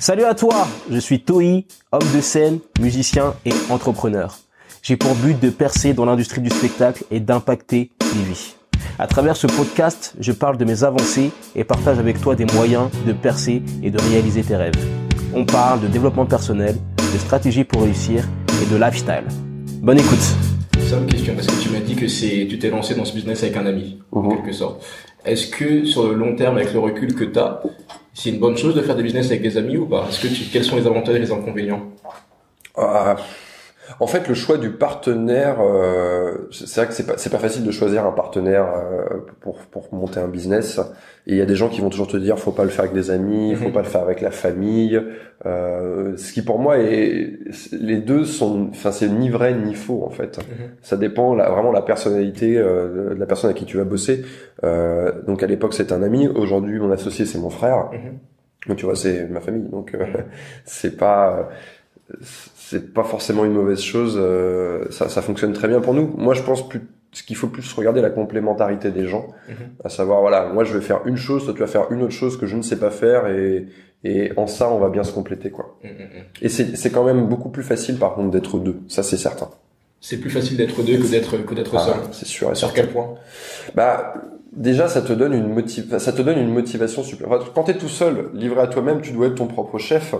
Salut à toi, je suis Toi, homme de scène, musicien et entrepreneur. J'ai pour but de percer dans l'industrie du spectacle et d'impacter les vies. À travers ce podcast, je parle de mes avancées et partage avec toi des moyens de percer et de réaliser tes rêves. On parle de développement personnel, de stratégie pour réussir et de lifestyle. Bonne écoute. Simple question, parce que tu m'as dit que tu t'es lancé dans ce business avec un ami, en quelque sorte. Est-ce que sur le long terme, avec le recul que tu as, c'est une bonne chose de faire des business avec des amis ou pas? Quels sont les avantages et les inconvénients? En fait, le choix du partenaire, c'est vrai que c'est pas facile de choisir un partenaire pour monter un business. Et il y a des gens qui vont toujours te dire, faut pas le faire avec des amis, faut pas le faire avec la famille. Ce qui pour moi les deux sont, enfin c'est ni vrai ni faux en fait. Ça dépend vraiment la personnalité de la personne à qui tu vas bosser. Donc à l'époque c'était un ami, aujourd'hui mon associé c'est mon frère. Donc tu vois c'est ma famille. Donc c'est pas forcément une mauvaise chose, ça fonctionne très bien pour nous. Moi je pense ce qu'il faut plus regarder la complémentarité des gens, à savoir voilà, moi je vais faire une chose, toi tu vas faire une autre chose que je ne sais pas faire et en ça on va bien se compléter quoi. Et c'est quand même beaucoup plus facile par contre d'être deux, ça c'est certain. C'est plus facile d'être deux que d'être seul. C'est sûr. Et sur quel point? Déjà ça te donne une motivation supplémentaire. Quand t'es tout seul, livré à toi-même, tu dois être ton propre chef.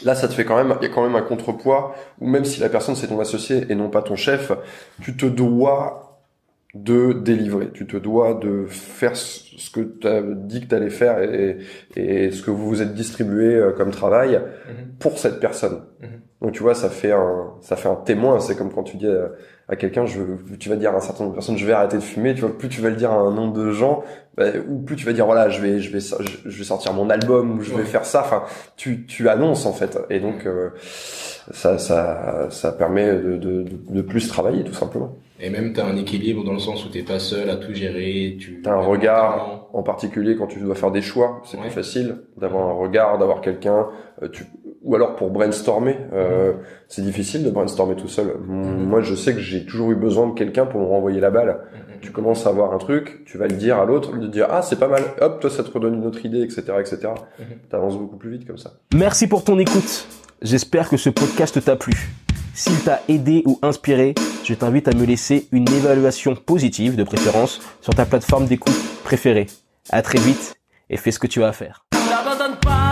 Là, ça te fait il y a quand même un contrepoids où même si la personne c'est ton associé et non pas ton chef, tu te dois de délivrer, tu te dois de faire ce que tu as dit que tu allais faire et ce que vous vous êtes distribué comme travail pour cette personne. Donc tu vois, ça fait un témoin, c'est comme quand tu dis à quelqu'un tu vas dire à un certain nombre de personnes je vais arrêter de fumer, tu vois, plus tu vas le dire à un nombre de gens, ou plus tu vas dire voilà, je vais sortir mon album ou je vais faire ça, enfin tu annonces en fait. Et donc ça permet de plus travailler tout simplement. Et même t'as un équilibre dans le sens où t'es pas seul à tout gérer, t'as un regard, en particulier quand tu dois faire des choix, c'est plus facile d'avoir un regard, d'avoir quelqu'un, ou alors pour brainstormer, c'est difficile de brainstormer tout seul. Moi, je sais que j'ai toujours eu besoin de quelqu'un pour me renvoyer la balle. Tu commences à avoir un truc, tu vas le dire à l'autre, de dire ah c'est pas mal, hop toi ça te redonne une autre idée, etc., etc. T'avances beaucoup plus vite comme ça. Merci pour ton écoute. J'espère que ce podcast t'a plu. S'il t'a aidé ou inspiré, je t'invite à me laisser une évaluation positive, de préférence, sur ta plateforme d'écoute préférée. À très vite et fais ce que tu as à faire. N'abandonne pas.